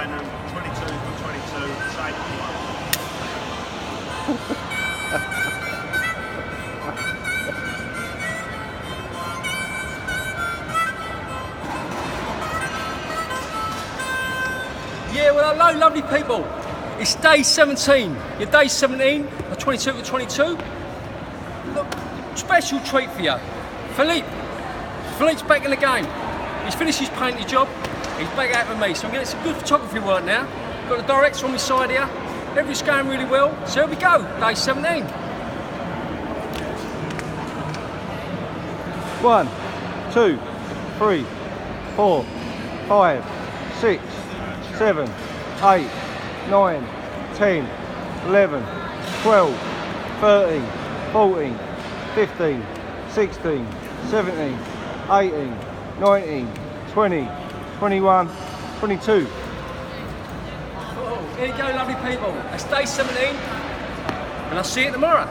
Guynan, 22 for 22, same Yeah, well, hello, lovely people. It's day 17. Your day 17, the 22 to 22. Look, special treat for you. Philippe's back in the game. He's finished his painting job. He's back out with me, so I'm getting some good photography work now. Got the director on my side here. Everything's going really well. So here we go, day 17. 1, 2, 3, 4, 5, 6, 7, 8, 9, 10, 11, 12, 13, 14, 15, 16, 17, 18, 19, 20, 21, 22. Oh, here you go, lovely people. It's day 17, and I'll see you tomorrow.